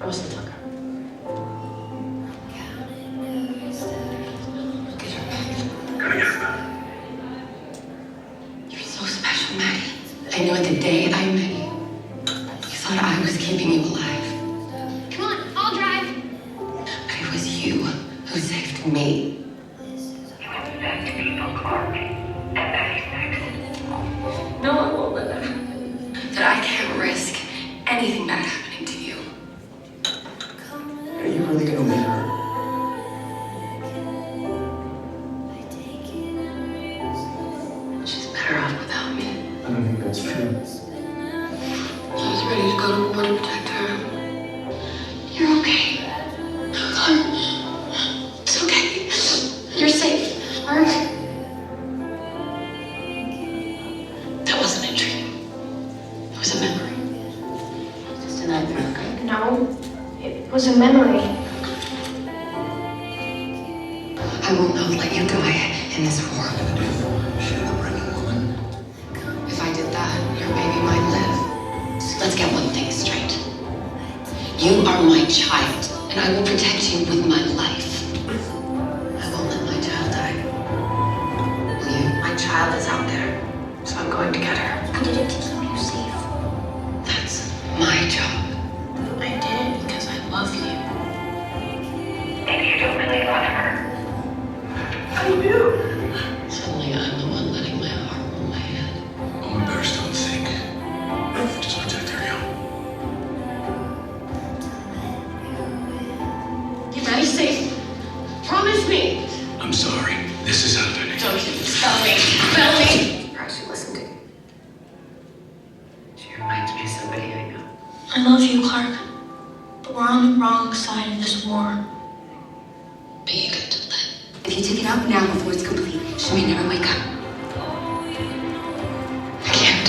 must have took her. Get her back. Gonna get her back. You're so special, Madi. I knew it the day I met you. You thought I was keeping you alive. Come on, I'll drive. But it was you who saved me. You upset people, Clarke. And that is next. No, I won't let that happen. That I can't risk anything bad happening to you. Are you really gonna leave her? She's better off without me. I don't think that's true. I was ready to go to war to protect her. You're okay. It's okay. You're safe. Mark. That wasn't a dream. It was a memory. Just a nightmare, okay? No, it was a memory. I will not let you die in this war. Shoot a pregnant woman? If I did that, your baby might live. So let's get one thing straight. You are my child, and I will protect you with my life. I won't let my child die. Will you? My child is out there, so I'm going to get her. I did it to keep you safe. That's my job. I did it because I love you. Maybe you don't really love her. I do. Suddenly, I'm the one letting my heart rule my head. Oh, we better still think. Just protect her, young. You ready, safe? Promise me. I'm sorry. This is happening. Don't you spell me. Spell me. Perhaps you listen to me. She reminds me of somebody I know. I love you, Clarke. But we're on the wrong side of this war. But you get to live. If you take it out now before it's complete, she may never wake up. I can't.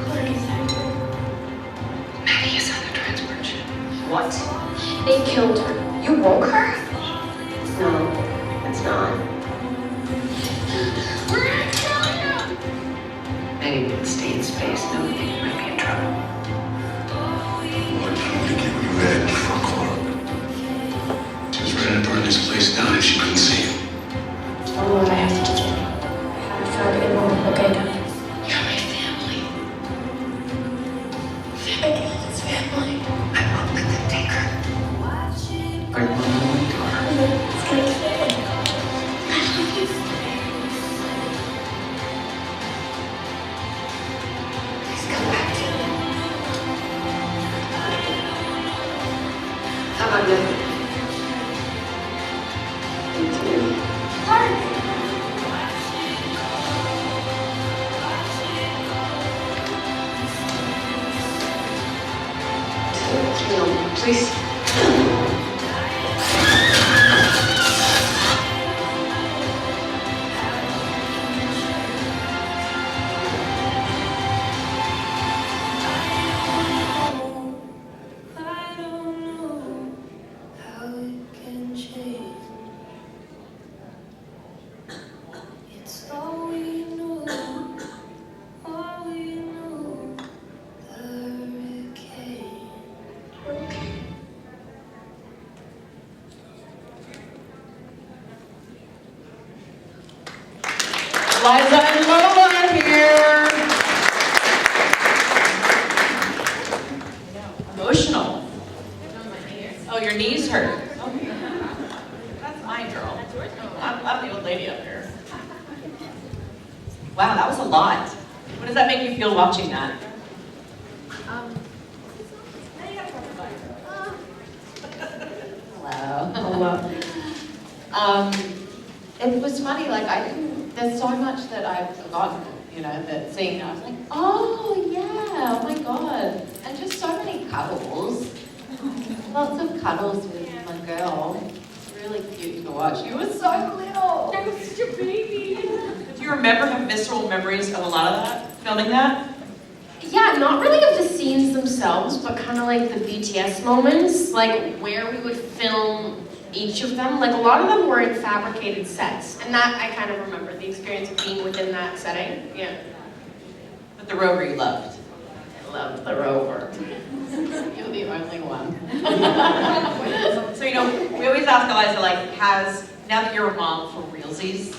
Clarke is that? Madi is on the transport ship. What? They killed her. You woke her? No, it's not. We're gonna kill you! Madi would stay in space knowing that you might be in trouble. What time to give you revenge for Clarke? She was ready to burn this place down if she couldn't see you. Tell me what I have to do. I found it on ConAgeddon. You're my family. It's family. I won't let them take her. I want my daughter. It's gonna kill me. I love you. Please come back to me. How about you? Me too. Clarke! Please. I don't know how it can change. It's all we know, hurricane. Eliza and Lola are here. Emotional. Oh, your knees hurt. That's my girl. I'm the old lady up here. Wow, that was a lot. What does that make you feel watching that? Hello. It was funny, like there's so much that I've forgotten, you know, that seeing, I was like, oh yeah, oh my God. And just so many cuddles. Lots of cuddles with my girl. It's really cute to watch. You were so little. I was such a baby. Do you remember, have visceral memories of a lot of that, filming that? Yeah, not really of the scenes themselves, but kind of like the BTS moments, like where we would film each of them. Like a lot of them were in fabricated sets, and that I kind of remember the experience of being within that setting. Yeah, But the rover you loved. I loved the rover. You're the only one. So, you know, we always ask Eliza, like, now that you're a mom for realsies,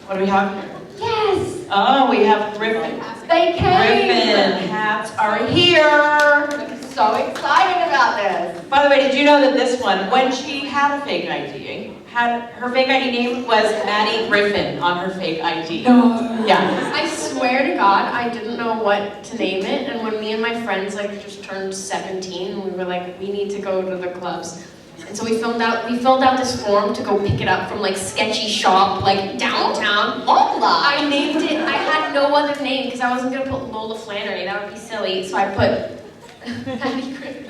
what do we have here? Yes! Oh, we have Griffin. They came! Griffin hats are here. I'm so excited about this. By the way, did you know that this one, when she had a fake ID, her fake ID name was Madi Griffin on her fake ID. No. Yeah. I swear to God, I didn't know what to name it, and when me and my friends like just turned 17, we were like, we need to go to the clubs. And so we filled out this form to go pick it up from like sketchy shop like downtown. Lola! I named it, I had no other name because I wasn't gonna put Lola Flanery, that would be silly, so I put Madi Griffin.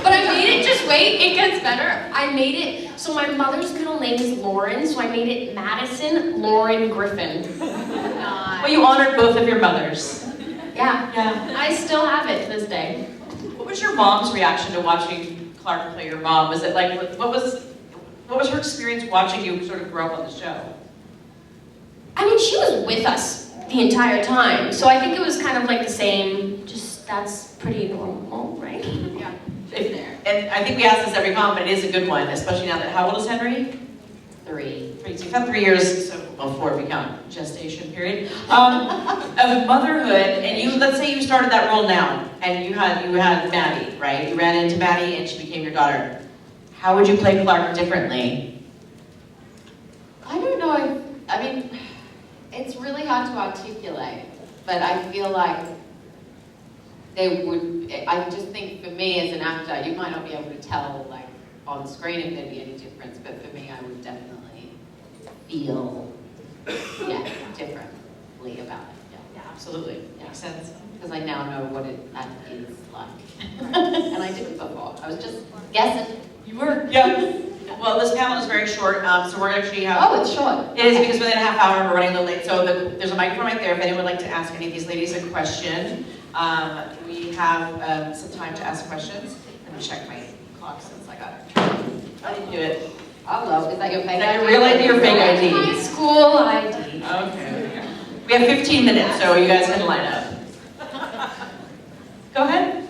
But I made it, just wait, it gets better. I made it, so my mother's middle name is Lauren, so I made it Madison Lauren Griffin. Well, you honored both of your mothers. Yeah, Yeah. I still have it to this day. What was your mom's reaction to watching Clarke play your mom? Was it like, what was her experience watching you sort of grow up on the show? I mean, she was with us the entire time, so I think it was kind of like the same, just that's pretty normal, right? Yeah. And I think we ask this every mom, but it is a good one, especially now that, how old is Henry? 3. So you've had 3 years, so, well, 4 if we count gestation period, of motherhood, and let's say you started that role now, and you had Madi, right? You ran into Madi and she became your daughter. How would you play Clarke differently? I don't know. I mean, it's really hard to articulate, but I feel like I just think for me as an actor, you might not be able to tell like on screen if there'd be any difference, but for me I would definitely feel, differently about it. Yeah, absolutely. Makes sense. Because I now know what that is like. And I didn't before. I was just guessing. You were? Yeah. Well, this panel is very short, so we're actually have... Oh, it's short. It is because within a half hour we're running a little late. So there's a microphone right there if anyone would like to ask any of these ladies a question. We have some time to ask questions. Let me check my clock since I got it. I didn't do it. Hello, is that your fake Is that ID? your real ID or fake ID? My school ID. Okay. We have 15 minutes, so you guys can line up. Go ahead.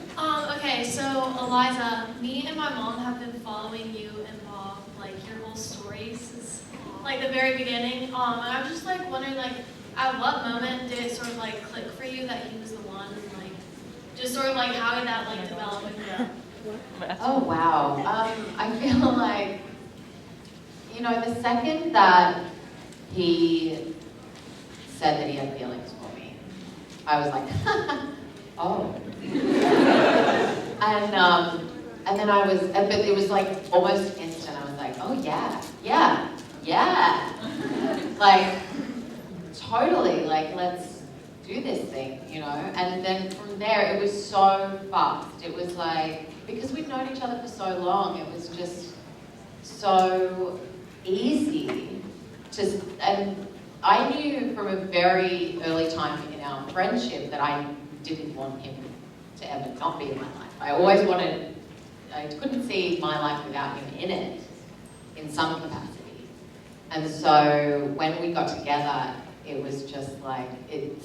Okay, so Eliza, me and my mom have been following you and Bob, like your whole story since like the very beginning. And I'm just like wondering, like, at what moment did it sort of like click for you that he was the one, and like, just sort of like how did that like develop and grow? Oh wow. I feel like, you know, the second that he said that he had feelings for me, I was like, oh. And then I was, but it was like almost instant. I was like, oh yeah, yeah, yeah. Like, totally, like, let's do this thing, you know? And then from there, it was so fast. It was like, because we'd known each other for so long, it was just so easy to, and I knew from a very early time in our friendship that I didn't want him to ever not be in my life. I always wanted, I couldn't see my life without him in it, in some capacity. And so when we got together, it was just like, it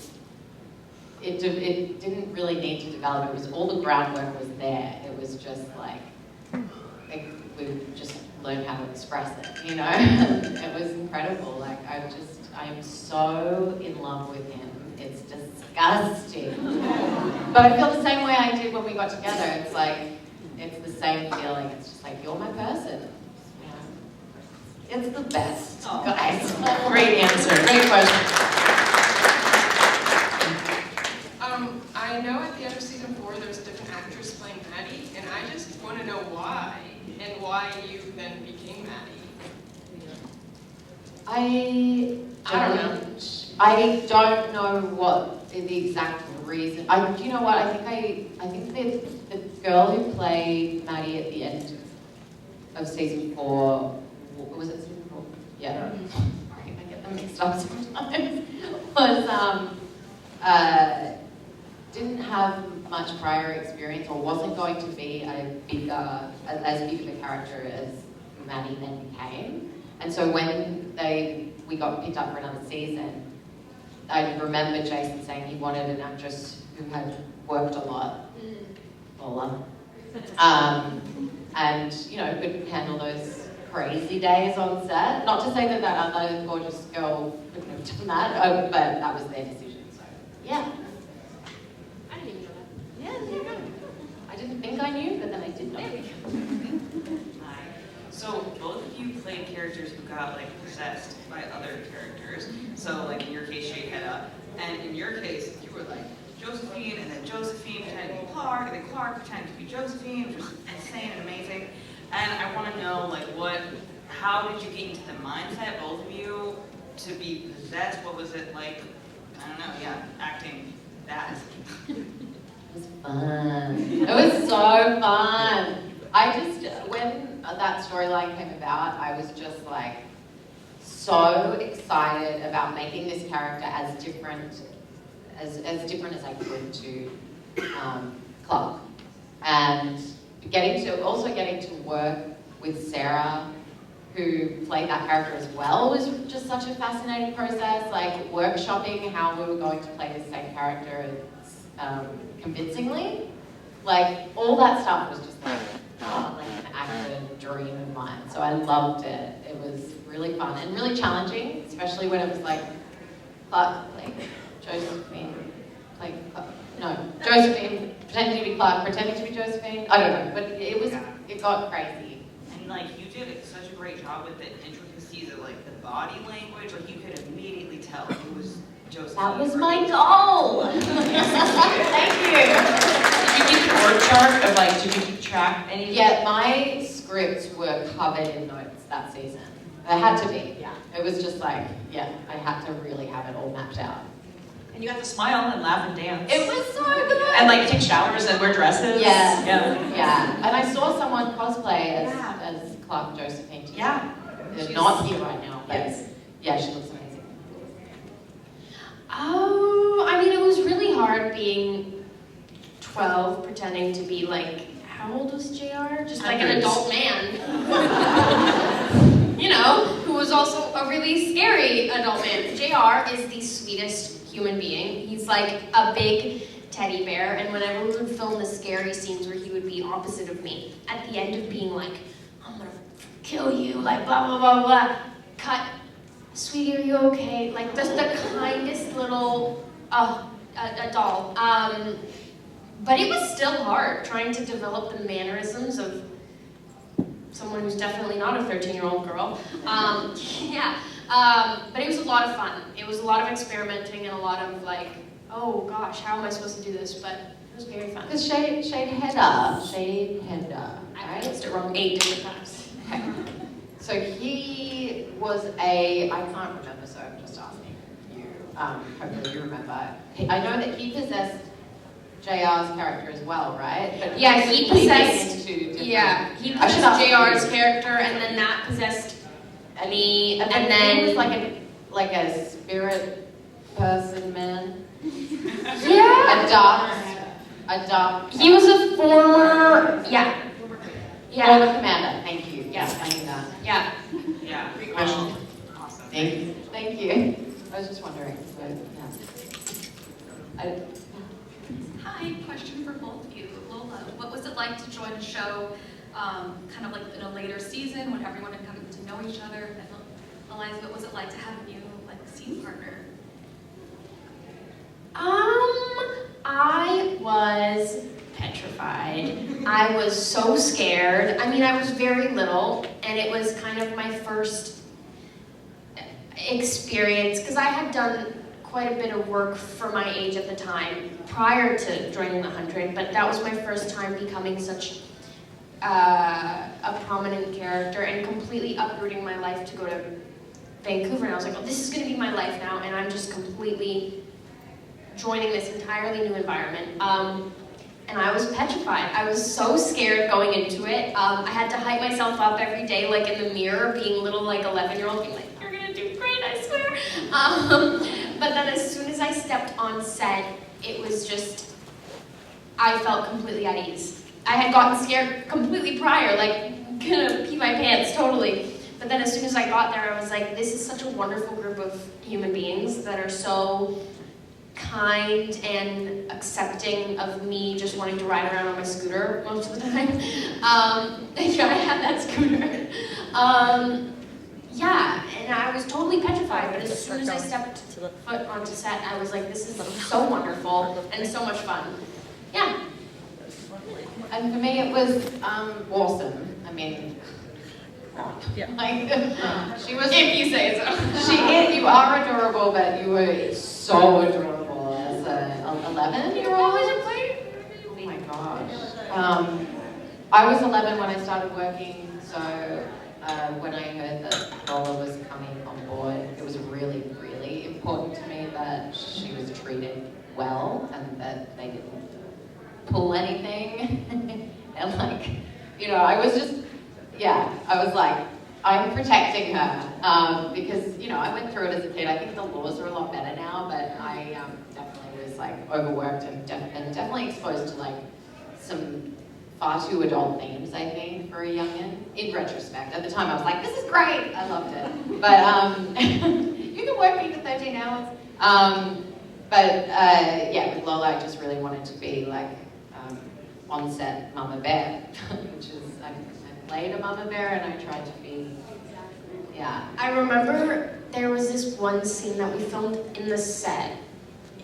didn't really need to develop. It was, all the groundwork was there. It was just like we just learned how to express it, you know? It was incredible. Like, I am so in love with him. It's disgusting. But I feel the same way I did when we got together. It's like, it's the same feeling. It's just like, you're my person. Yeah. It's the best, guys. Great answer. Great question. I know at the end of season 4 there's a different actress playing Madi, and I just want to know why, and why you then became Madi. I don't know. I don't know what the exact reason. You know what? I think the girl who played Madi at the end of season 4, was it season 4? Yeah. I get them mixed up sometimes. Was didn't have much prior experience, or wasn't going to be as big of a character as Madi then became. And so when we got picked up for another season, I remember Jason saying he wanted an actress who had worked a lot. Lola. And, you know, could handle those crazy days on set. Not to say that that other gorgeous girl couldn't have done that, but that was their decision, so yeah. I didn't even know that. Yeah, there you go. I didn't think I knew, but then I did know. Hi. So both of you played characters who got like possessed by other characters. So like in your case, Hedda, and in your case, you were like Josephine, and then Josephine pretending to be Clarke, and then Clarke pretending to be Josephine, which was insane and amazing. And I want to know like how did you get into the mindset, both of you, to be possessed? What was it like? I don't know. Yeah, acting that. It was fun. It was so fun. When that storyline came about, I was just like so excited about making this character as different as I could to Clarke, and getting to work with Sarah, who played that character as well, was just such a fascinating process. Like workshopping how we were going to play the same character convincingly, like all that stuff was just like an actor dream of mine. So I loved it. It was really fun and really challenging, especially when it was like Clarke playing Josephine, Josephine pretending to be Clarke, pretending to be Josephine. I don't know, but it got crazy. And like you did such a great job with the intricacies of like the body language. Like you could immediately tell who was Josephine. That was my goal. Thank you. Did you keep the word chart of like, did you keep track? Yeah, my scripts were covered in notes that season. They had to be, yeah. It was just like, yeah, I had to really have it all mapped out. And you got to smile and laugh and dance. It was so good. And like take showers and wear dresses. Yeah. Yeah. And I saw someone cosplay as Clarke Josephine. Yeah. They're not here right now, but yeah, she looks amazing. I mean, it was really hard being 12, pretending to be like, how old was JR? Just like an adult man. You know, who was also a really scary adult man. JR is the sweetest human being. He's like a big teddy bear, and whenever we would film the scary scenes where he would be opposite of me, at the end of being like, I'm gonna kill you, like blah, blah, blah, blah, cut, sweetie, are you okay? Like just the kindest little, a doll. But it was still hard trying to develop the mannerisms of someone who's definitely not a 13-year-old girl. But it was a lot of fun. It was a lot of experimenting and a lot of like, oh gosh, how am I supposed to do this? But it was very fun. Because Shade Hedda, I right? pronounced it wrong 8 different times. Okay. So he was I can't remember, so I'm just asking you. Hopefully you remember. I know that he possessed JR's character as well, right? But Yeah, he possessed. into different- He I should possessed ask JR's you. character, and then that possessed me, and He then was like a spirit person man. yeah, A dark. he was a former Former commander. Thank you. Yes, I knew that. yeah. Yeah. Great question. Awesome. Thank you. Thank you. I was just wondering. So, yeah. Hi, question for both of you. Lola, what was it like to join a show kind of like in a later season when everyone had come to know each other? And Eliza, what was it like to have a new scene partner? I was petrified. I was so scared. I mean, I was very little, and it was kind of my first experience, because I had done quite a bit of work for my age at the time prior to joining the 100, but that was my first time becoming such a prominent character and completely uprooting my life to go to Vancouver. And I was like, oh, this is going to be my life now, and I'm just completely joining this entirely new environment. And I was petrified. I was so scared going into it. I had to hype myself up every day, like in the mirror, being little, like 11-year-old, being like, you're gonna do great, I swear. But then as soon as I stepped on set, it was just, I felt completely at ease. I had gotten scared completely prior, like gonna pee my pants, totally. But then as soon as I got there, I was like, this is such a wonderful group of human beings that are so kind and accepting of me just wanting to ride around on my scooter most of the time. Yeah, I had that scooter. Yeah, and I was totally petrified, but as soon as I stepped foot onto set, I was like, this is so wonderful and so much fun. Yeah. And for me, it was awesome. I mean, like, she was. If you say so. You are adorable, but you were so adorable as an 11-year-old. Oh my gosh. I was 11 when I started working, so when I heard that Lola was coming on board, it was really, really important to me that she was treated well and that they didn't pull anything. And like, you know, I was just, yeah, I was like, I'm protecting her because, you know, I went through it as a kid. I think the laws are a lot better now, but I definitely was like overworked and definitely exposed to like some far too adult themes, I think, for a youngin. In retrospect, at the time I was like, this is great, I loved it. But you can work me for 13 hours. Yeah, with Lola, I just really wanted to be like on-set Mama Bear, which is, I played a Mama Bear and I tried to be, yeah. I remember there was this one scene that we filmed in the set,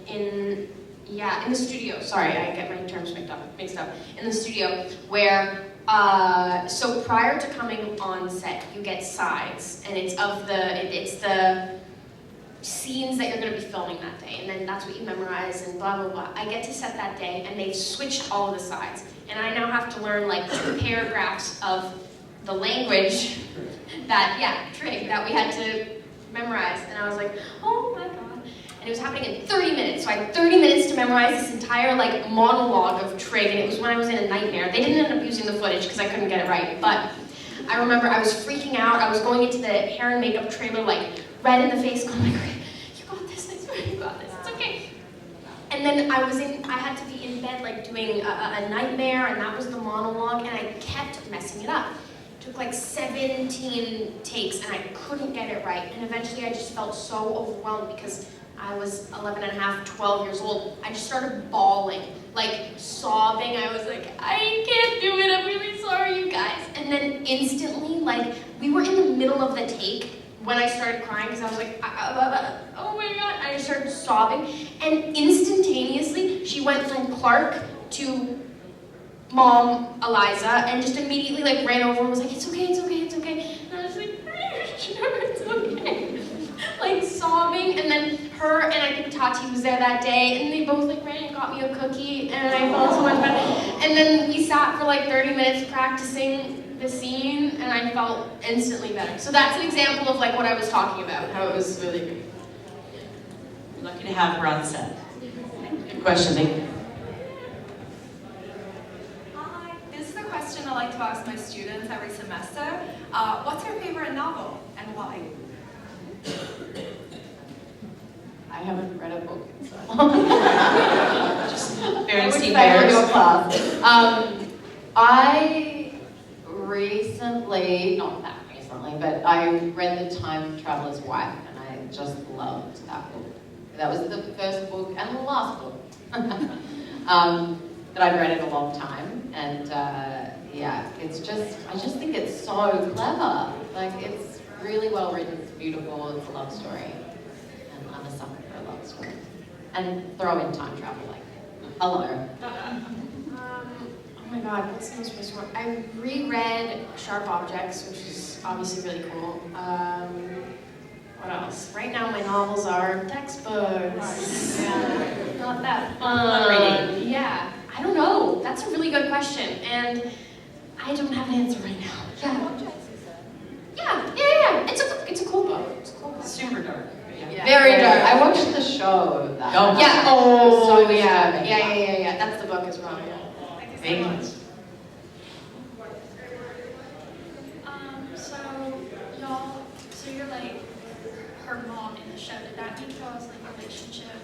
in the studio. Sorry, I get my terms mixed up. In the studio, where, so prior to coming on set, you get sides, and it's the scenes that you're going to be filming that day, and then that's what you memorize and blah, blah, blah. I get to set that day, and they've switched all of the sides, and I now have to learn like 2 paragraphs of the language that we had to memorize, and I was like, oh my god. And it was happening in 30 minutes, so I had 30 minutes to memorize this entire like monologue of Trig, and it was when I was in a nightmare. They didn't end up using the footage because I couldn't get it right, but I remember I was freaking out. I was going into the hair and makeup trailer like red in the face, going like, you got this, I swear you got this, it's okay. And then I had to be in bed like doing a nightmare, and that was the monologue, and I kept messing it up. It took like 17 takes, and I couldn't get it right, and eventually I just felt so overwhelmed because I was 11 and a half, 12 years old. I just started bawling, like sobbing. I was like, I can't do it, I'm really sorry, you guys. And then instantly, like, we were in the middle of the take when I started crying because I was like, oh my god, I just started sobbing. And instantaneously, she went from Clarke to Mom, Eliza, and just immediately like ran over and was like, it's okay, it's okay, it's okay. And I was like, sure, it's okay. Like sobbing, and then her and I think Tati was there that day, and they both like ran and got me a cookie, and I felt so much better. And then we sat for like 30 minutes practicing the scene, and I felt instantly better. So that's an example of like what I was talking about, how it was really great. Lucky to have her on set. Good question, thank you. Hi, this is a question I like to ask my students every semester. What's your favorite novel, and why? I haven't read a book in so long. Just Berenstein Bears. Your class. I recently, not that recently, but I read The Time Traveler's Wife, and I just loved that book. That was the first book and the last book that I've read in a long time, and yeah, it's just, I just think it's so clever. Like, it's really well written, it's beautiful, it's a love story, and I'm a sucker for a love story. And throw in time travel, like, hello. Oh my god, what's the most recent one? I reread Sharp Objects, which is obviously really cool. What else? Right now my novels are textbooks. Yeah. Not that fun. Yeah. I don't know. That's a really good question, and I don't have an answer right now. Yeah. It's a cool book. It's a cool book. Super dark. Yeah. Very dark. I watched the show of that. Oh, yeah. So Yeah. disturbing. Yeah. That's the book as well. Yeah. Thank you. So you're like her mom in the show. Did that make y'all's like relationship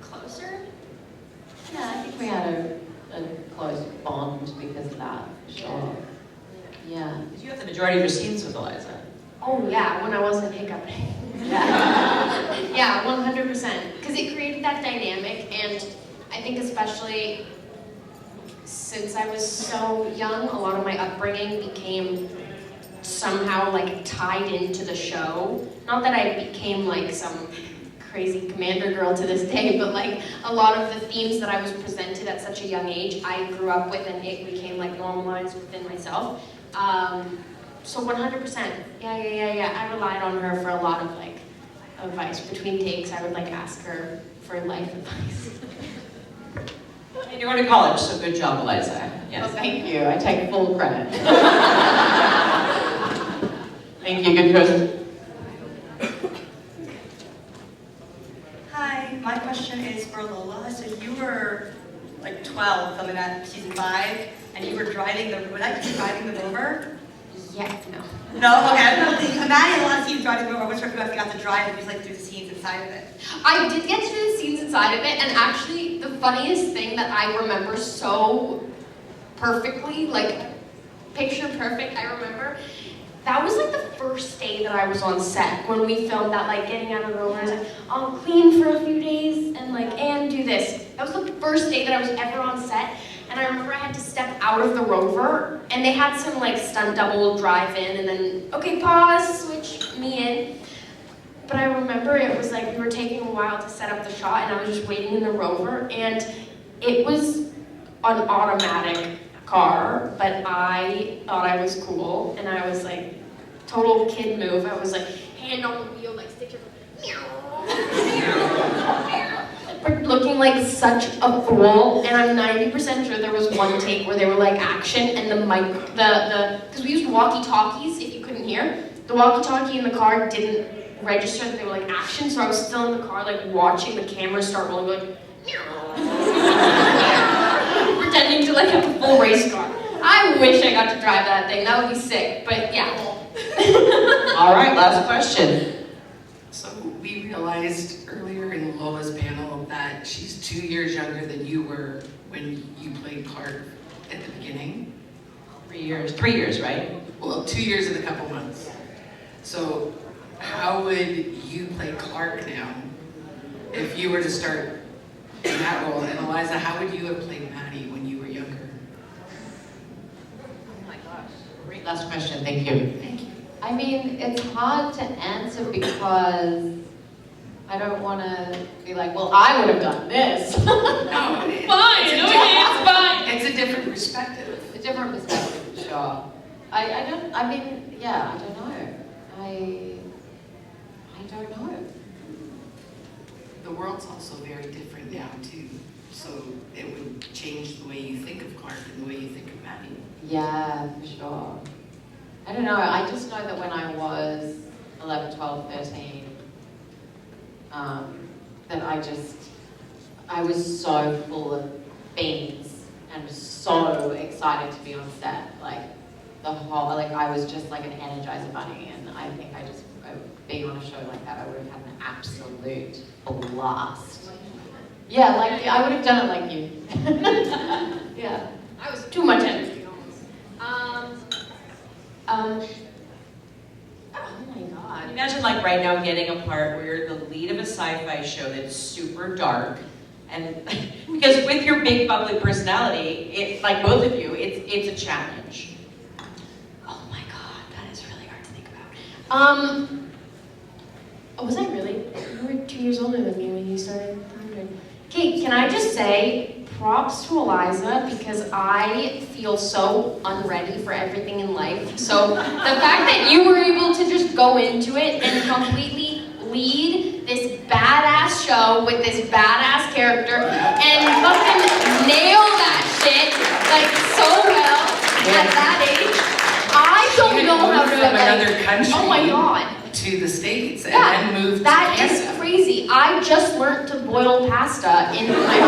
closer? Yeah, I think we had a close bond because of that, for sure. Yeah. You have the majority of your scenes with Eliza. Oh yeah, when I wasn't hiccuping. Yeah, 100%. Because it created that dynamic, and I think especially since I was so young, a lot of my upbringing became somehow like tied into the show. Not that I became like some crazy commander girl to this day, but like a lot of the themes that I was presented at such a young age, I grew up with, and it became like normalized within myself. So 100%, yeah. I relied on her for a lot of like advice. Between takes, I would like ask her for life advice. And you're going to college, so good job, Eliza. Yes. Well, thank you. I take full credit. Thank you. Good question. Hi, my question is for Lola. So you were like 12 filming that season 5, and you were driving the, was that you driving the rover? Yeah, no. No? Okay, I don't know. Imagine a lot of scenes driving the rover. I wish I got to drive and just like do the scenes inside of it. I did get to do the scenes inside of it, and actually the funniest thing that I remember so perfectly, like picture perfect, I remember, that was like the first day that I was on set when we filmed that, like getting out of the rover. I was like, I'll clean for a few days and do this. That was the first day that I was ever on set, and I remember I had to step out of the rover, and they had some like stunt double drive in, and then, okay, pause, switch me in. But I remember it was like we were taking a while to set up the shot, and I was just waiting in the rover, and it was an automatic car, but I thought I was cool, and I was like, total kid move. I was like, hand on the wheel, like stick your but looking like such a fool, and I'm 90% sure there was one take where they were like action, and the mic, because we used walkie-talkies, if you couldn't hear, the walkie-talkie in the car didn't register that they were like action, so I was still in the car like watching the camera start rolling, going pretending to like have a full race car. I wish I got to drive that thing, that would be sick, but yeah. All right, last question. So we realized earlier in Lola's panel that she's 2 years younger than you were when you played Clarke at the beginning. 3 years. 3 years, right? Well, 2 years and a couple months. So how would you play Clarke now if you were to start in that role? And Eliza, how would you have played Madi when you were younger? Oh my gosh. Great last question. Thank you. Thank you. I mean, it's hard to answer because I don't want to be like, well, I would have done this. No, Fine, okay, it's fine. It's a different perspective. A different perspective, for sure. I don't know. I don't know. The world's also very different now too. So it would change the way you think of Clarke and the way you think of Madi. Yeah, for sure. I don't know, I just know that when I was 11, 12, 13, that I was so full of beans and so excited to be on set. Like, I was just like an Energizer bunny, and I think being on a show like that, I would have had an absolute blast. Yeah, like, I would have done it like you. Yeah. I was too much energy almost. Oh my god. Imagine like right now getting a part where you're the lead of a sci-fi show that's super dark, and because with your big bubbly personality, it's like both of you, it's a challenge. Oh my god, that is really hard to think about. Oh, was I really? You were 2 years older than me when you started. Okay, can I just say props to Eliza, because I feel so unready for everything in life. So the fact that you were able to just go into it and completely lead this badass show with this badass character and fucking nail that shit like so well at that age, I don't know how to from another country. Oh my god. To the States and Yeah, then moved that to is Canada. crazy. I just learned to boil pasta in my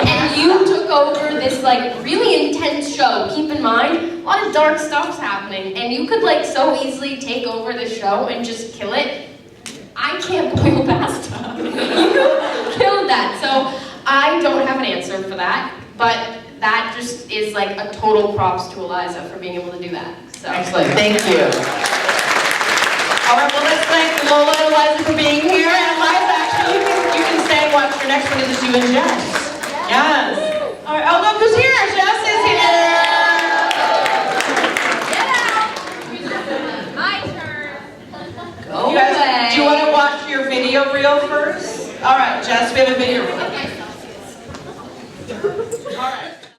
and you took over this like really intense show. Keep in mind, a lot of dark stuff's happening, and you could like so easily take over the show and just kill it. I can't boil pasta. You killed that. So I don't have an answer for that, but that just is like a total props to Eliza for being able to do that. So Excellent, thank you. All right, well, let's thank Lola and Eliza for being here. And Eliza, actually, you can stay and watch your next one. This is you and Jess. Yes. All right, oh, look who's here. Jess is